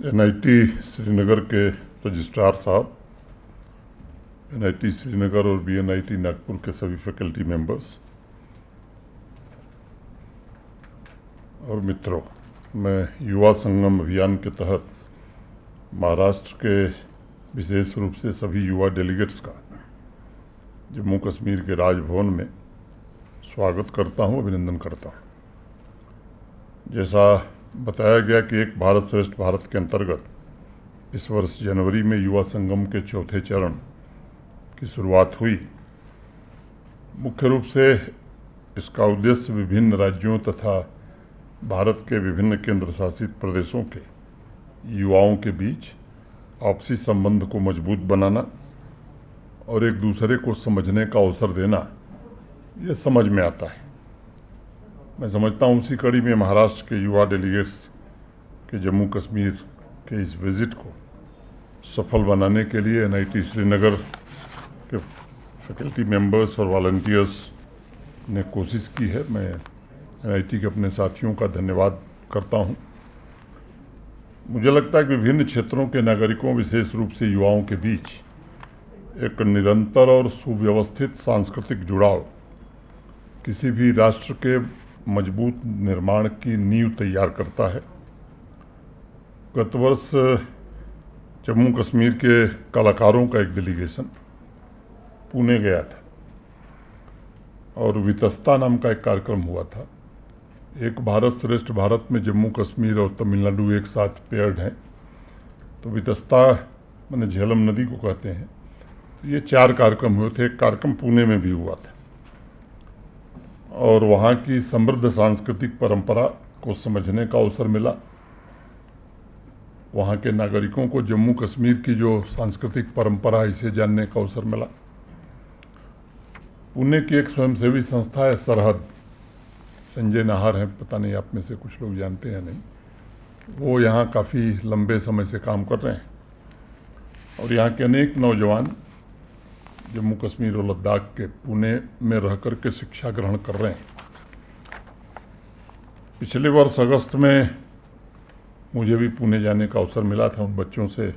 NIT Srinagar के registrar साहब, NIT Srinagar और बीएनआईटी नागपुर के सभी फैकल्टी मेंबर्स और मित्रों, मैं युवा संगम अभियान के तहत महाराष्ट्र के विशेष रूप से सभी युवा डेलीगेट्स का जम्मू कश्मीर के राजभवन में स्वागत करता हूं, अभिनंदन करता हूं। जैसा बताया गया कि एक भारत श्रेष्ठ भारत के अंतर्गत इस वर्ष जनवरी में युवा संगम के चौथे चरण की शुरुआत हुई। मुख्य रूप से इसका उद्देश्य विभिन्न राज्यों तथा भारत के विभिन्न केंद्र शासित प्रदेशों के युवाओं के बीच आपसी संबंध को मजबूत बनाना और एक दूसरे को समझने का अवसर देना, ये समझ में आता है। मैं समझता हूँ उसी कड़ी में महाराष्ट्र के युवा डेलीगेट्स के जम्मू कश्मीर के इस विज़िट को सफल बनाने के लिए एनआईटी श्रीनगर के फैकल्टी मेंबर्स और वॉलंटियर्स ने कोशिश की है। मैं एनआईटी के अपने साथियों का धन्यवाद करता हूँ। मुझे लगता है कि विभिन्न क्षेत्रों के नागरिकों, विशेष रूप से युवाओं के बीच एक निरंतर और सुव्यवस्थित सांस्कृतिक जुड़ाव किसी भी राष्ट्र के मजबूत निर्माण की नींव तैयार करता है। गत वर्ष जम्मू कश्मीर के कलाकारों का एक डेलीगेशन पुणे गया था और वितस्ता नाम का एक कार्यक्रम हुआ था। एक भारत श्रेष्ठ भारत में जम्मू कश्मीर और तमिलनाडु एक साथ पेयर्ड हैं, तो वितस्ता माने झेलम नदी को कहते हैं। तो ये 4 कार्यक्रम हुए थे। एक कार्यक्रम पुणे में भी हुआ था और वहाँ की समृद्ध सांस्कृतिक परंपरा को समझने का अवसर मिला। वहाँ के नागरिकों को जम्मू कश्मीर की जो सांस्कृतिक परंपरा है, इसे जानने का अवसर मिला। पुणे की एक स्वयंसेवी संस्था है सरहद, संजय नाहर हैं, पता नहीं आप में से कुछ लोग जानते हैं नहीं, वो यहाँ काफ़ी लंबे समय से काम कर रहे हैं और यहाँ के अनेक नौजवान जम्मू कश्मीर और लद्दाख के पुणे में रह कर के शिक्षा ग्रहण कर रहे हैं। पिछले वर्ष अगस्त में मुझे भी पुणे जाने का अवसर मिला था, उन बच्चों से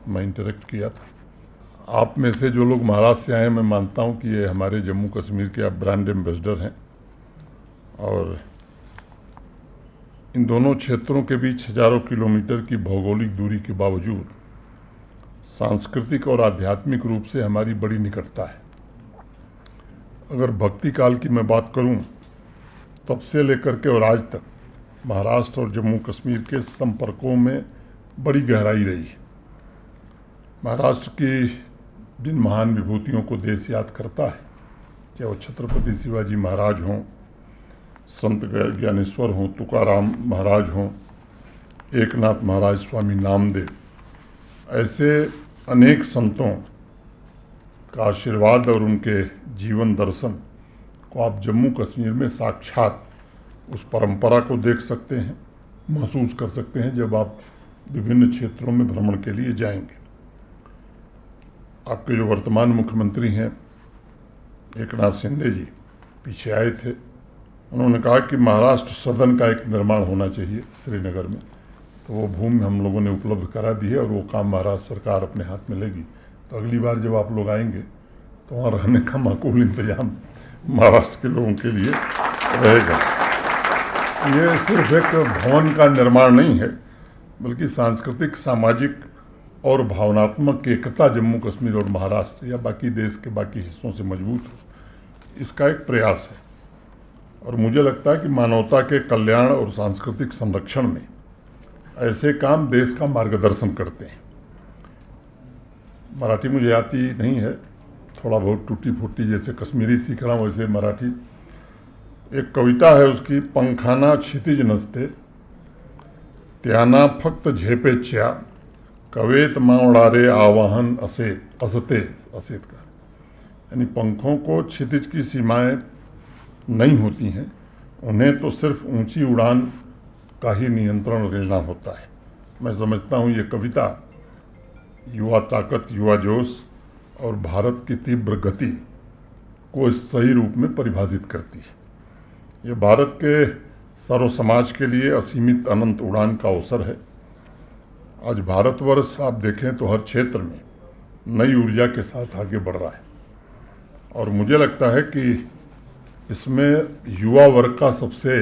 मैं इंटरेक्ट किया था। आप में से जो लोग महाराष्ट्र से आए हैं, मैं मानता हूं कि ये हमारे जम्मू कश्मीर के आप ब्रांड एम्बेसडर हैं और इन दोनों क्षेत्रों के बीच हजारों किलोमीटर की भौगोलिक दूरी के बावजूद सांस्कृतिक और आध्यात्मिक रूप से हमारी बड़ी निकटता है। अगर भक्ति काल की मैं बात करूं, तब से लेकर के और आज तक महाराष्ट्र और जम्मू कश्मीर के संपर्कों में बड़ी गहराई रही है। महाराष्ट्र की जिन महान विभूतियों को देश याद करता है, चाहे वो छत्रपति शिवाजी महाराज हों, संत ज्ञानेश्वर हों, तुकाराम महाराज हों, एकनाथ महाराज, स्वामी नामदेव, ऐसे अनेक संतों का आशीर्वाद और उनके जीवन दर्शन को आप जम्मू कश्मीर में साक्षात उस परंपरा को देख सकते हैं, महसूस कर सकते हैं जब आप विभिन्न क्षेत्रों में भ्रमण के लिए जाएंगे। आपके जो वर्तमान मुख्यमंत्री हैं एकनाथ शिंदे जी पीछे आए थे, उन्होंने कहा कि महाराष्ट्र सदन का एक निर्माण होना चाहिए श्रीनगर में, तो वो भूमि हम लोगों ने उपलब्ध करा दी है और वो काम महाराष्ट्र सरकार अपने हाथ में लेगी। तो अगली बार जब आप लोग आएंगे तो वहाँ रहने का माकूल इंतजाम महाराष्ट्र के लोगों के लिए रहेगा। ये सिर्फ एक भवन का निर्माण नहीं है, बल्कि सांस्कृतिक, सामाजिक और भावनात्मक एकता जम्मू कश्मीर और महाराष्ट्र या बाकी देश के बाकी हिस्सों से मजबूत हो, इसका एक प्रयास है। और मुझे लगता है कि मानवता के कल्याण और सांस्कृतिक संरक्षण में ऐसे काम देश का मार्गदर्शन करते हैं। मराठी मुझे आती नहीं है, थोड़ा बहुत टूटी फूटी, जैसे कश्मीरी सीख रहा हूँ वैसे मराठी। एक कविता है उसकी, पंखाना क्षितिज नसते त्याना फक्त झेपेच्या कवेत मावणारे आवाहन असते का, यानी पंखों को क्षितिज की सीमाएं नहीं होती हैं, उन्हें तो सिर्फ ऊंची उड़ान का ही नियंत्रण लेना होता है। मैं समझता हूँ ये कविता युवा ताकत, युवा जोश और भारत की तीव्र गति को सही रूप में परिभाषित करती है। ये भारत के सर्व समाज के लिए असीमित अनंत उड़ान का अवसर है। आज भारतवर्ष आप देखें तो हर क्षेत्र में नई ऊर्जा के साथ आगे बढ़ रहा है और मुझे लगता है कि इसमें युवा वर्ग का सबसे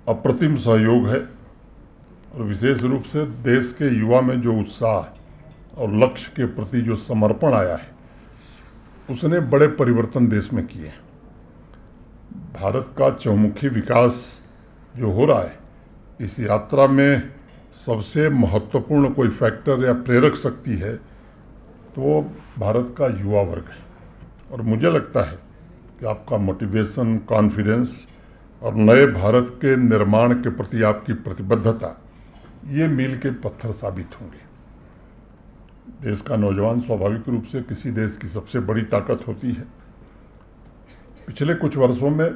अप्रतिम सहयोग है और विशेष रूप से देश के युवा में जो उत्साह और लक्ष्य के प्रति जो समर्पण आया है उसने बड़े परिवर्तन देश में किए हैं। भारत का चहुमुखी विकास जो हो रहा है इस यात्रा में सबसे महत्वपूर्ण कोई फैक्टर या प्रेरक शक्ति है तो वो भारत का युवा वर्ग है और मुझे लगता है कि आपका मोटिवेशन, कॉन्फिडेंस और नए भारत के निर्माण के प्रति आपकी प्रतिबद्धता ये मील के पत्थर साबित होंगे। देश का नौजवान स्वाभाविक रूप से किसी देश की सबसे बड़ी ताकत होती है। पिछले कुछ वर्षों में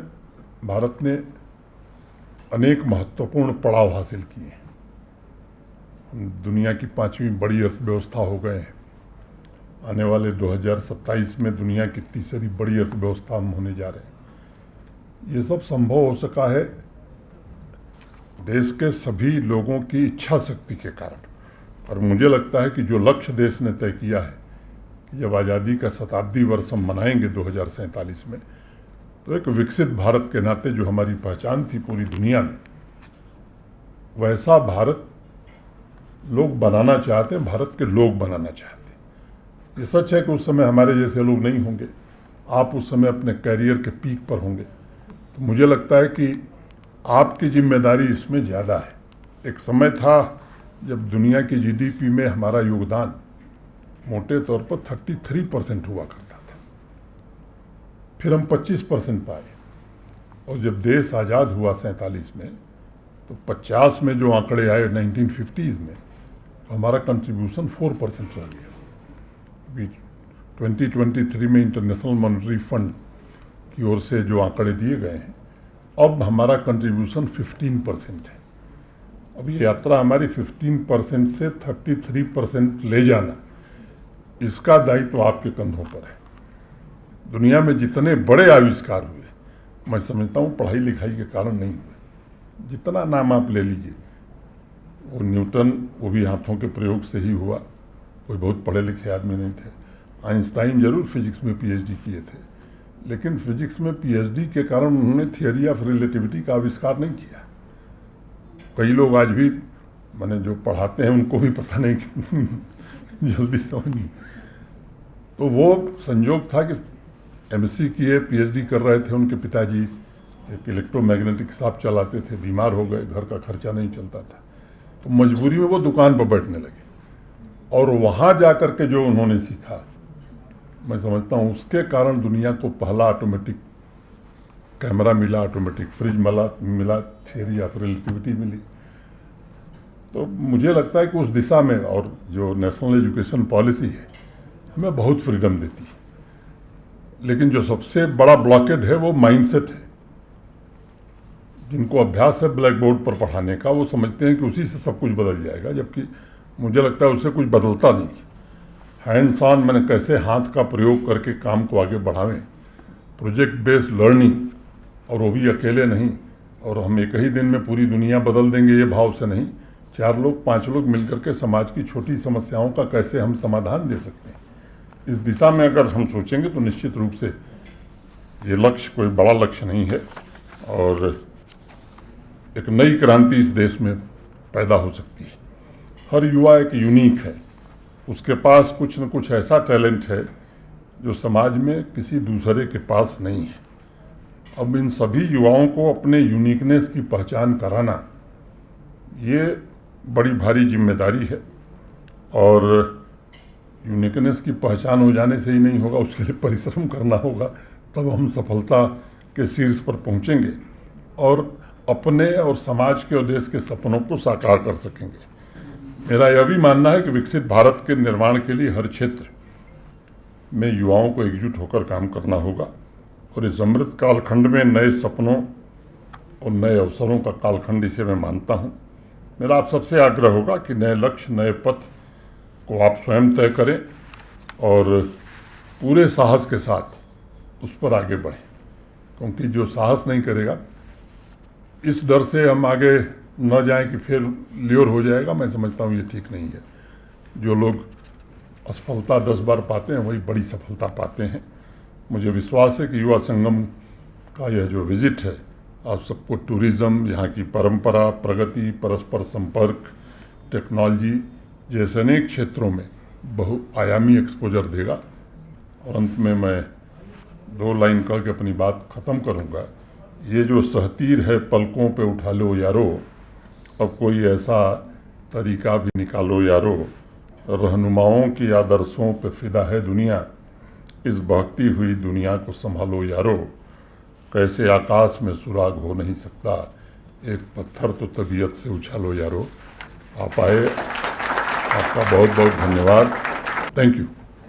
भारत ने अनेक महत्वपूर्ण पड़ाव हासिल किए हैं। हम दुनिया की 5वीं बड़ी अर्थव्यवस्था हो गए हैं। आने वाले 2027 में दुनिया की 3री बड़ी अर्थव्यवस्था हम होने जा रहे हैं। ये सब संभव हो सका है देश के सभी लोगों की इच्छा शक्ति के कारण और मुझे लगता है कि जो लक्ष्य देश ने तय किया है कि जब आज़ादी का शताब्दी वर्ष हम मनाएंगे 2047 में तो एक विकसित भारत के नाते जो हमारी पहचान थी पूरी दुनिया में वैसा भारत लोग बनाना चाहते हैं, भारत के लोग बनाना चाहते हैं। ये सच है कि उस समय हमारे जैसे लोग नहीं होंगे, आप उस समय अपने कैरियर के पीक पर होंगे, तो मुझे लगता है कि आपकी जिम्मेदारी इसमें ज़्यादा है। एक समय था जब दुनिया की जीडीपी में हमारा योगदान मोटे तौर पर 33% हुआ करता था, फिर हम 25% पाए और जब देश आज़ाद हुआ 47 में तो 50 में जो आंकड़े आए 1950s में तो हमारा कंट्रीब्यूशन 4% रह गया। अभी 2023 में इंटरनेशनल मॉनेटरी फंड की ओर से जो आंकड़े दिए गए हैं अब हमारा कंट्रीब्यूशन 15% है। अब ये यात्रा हमारी 15% से 33% ले जाना, इसका दायित्व आपके कंधों पर है। दुनिया में जितने बड़े आविष्कार हुए मैं समझता हूँ पढ़ाई लिखाई के कारण नहीं हुए। जितना नाम आप ले लीजिए, वो न्यूटन वो भी हाथों के प्रयोग से ही हुआ, कोई बहुत पढ़े लिखे आदमी नहीं थे। आइंस्टाइन जरूर फिजिक्स में पीएचडी किए थे, लेकिन फिजिक्स में पीएचडी के कारण उन्होंने थियरी ऑफ रिलेटिविटी का आविष्कार नहीं किया। कई लोग आज भी मैंने जो पढ़ाते हैं उनको भी पता नहीं कि जल्दी समझ नहीं। तो वो संयोग था कि एमएससी किए, पीएचडी कर रहे थे, उनके पिताजी एक इलेक्ट्रोमैग्नेटिक शॉप चलाते थे, बीमार हो गए, घर का खर्चा नहीं चलता था, तो मजबूरी में वो दुकान पर बैठने लगे और वहाँ जा कर के जो उन्होंने सीखा मैं समझता हूँ उसके कारण दुनिया को पहला ऑटोमेटिक कैमरा मिला, ऑटोमेटिक फ्रिज मिला, थियरी ऑफ रिलेटिविटी मिली। तो मुझे लगता है कि उस दिशा में और जो नेशनल एजुकेशन पॉलिसी है हमें बहुत फ्रीडम देती है, लेकिन जो सबसे बड़ा ब्लॉकेड है वो माइंडसेट है। जिनको अभ्यास है ब्लैक बोर्ड पर पढ़ाने का वो समझते हैं कि उसी से सब कुछ बदल जाएगा, जबकि मुझे लगता है उससे कुछ बदलता नहीं। हैंड्स ऑन मैंने कैसे हाथ का प्रयोग करके काम को आगे बढ़ावें, प्रोजेक्ट बेस्ड लर्निंग, और वो भी अकेले नहीं और हम एक ही दिन में पूरी दुनिया बदल देंगे ये भाव से नहीं, 4 लोग 5 लोग मिलकर के समाज की छोटी समस्याओं का कैसे हम समाधान दे सकते हैं, इस दिशा में अगर हम सोचेंगे तो निश्चित रूप से ये लक्ष्य कोई बड़ा लक्ष्य नहीं है और एक नई क्रांति इस देश में पैदा हो सकती है। हर युवा एक यूनिक है, उसके पास कुछ न कुछ ऐसा टैलेंट है जो समाज में किसी दूसरे के पास नहीं है। अब इन सभी युवाओं को अपने यूनिकनेस की पहचान कराना ये बड़ी भारी जिम्मेदारी है और यूनिकनेस की पहचान हो जाने से ही नहीं होगा, उसके लिए परिश्रम करना होगा, तब हम सफलता के शीर्ष पर पहुंचेंगे और अपने और समाज के और देश के सपनों को साकार कर सकेंगे। मेरा यह भी मानना है कि विकसित भारत के निर्माण के लिए हर क्षेत्र में युवाओं को एकजुट होकर काम करना होगा और इस अमृत कालखंड में नए सपनों और नए अवसरों का कालखंड इसे मैं मानता हूँ। मेरा आप सबसे आग्रह होगा कि नए लक्ष्य, नए पथ को आप स्वयं तय करें और पूरे साहस के साथ उस पर आगे बढ़ें, क्योंकि जो साहस नहीं करेगा, इस डर से हम आगे न जाए कि फिर ल्योर हो जाएगा, मैं समझता हूँ ये ठीक नहीं है। जो लोग असफलता 10 बार पाते हैं वही बड़ी सफलता पाते हैं। मुझे विश्वास है कि युवा संगम का यह जो विजिट है आप सबको टूरिज़्म, यहाँ की परंपरा, प्रगति, परस्पर संपर्क, टेक्नोलॉजी जैसे अनेक क्षेत्रों में बहुआयामी एक्सपोजर देगा। और अंत में मैं 2 लाइन कह के अपनी बात ख़त्म करूँगा। ये जो सहतीर है पलकों पे उठा लो यारो, अब कोई ऐसा तरीका भी निकालो यारो, रहनुमाओं के आदर्शों पे फिदा है दुनिया, इस बहकती हुई दुनिया को संभालो यारो, कैसे आकाश में सुराग हो नहीं सकता, एक पत्थर तो तबीयत से उछालो यारो। आप आए, आपका बहुत बहुत धन्यवाद। Thank you.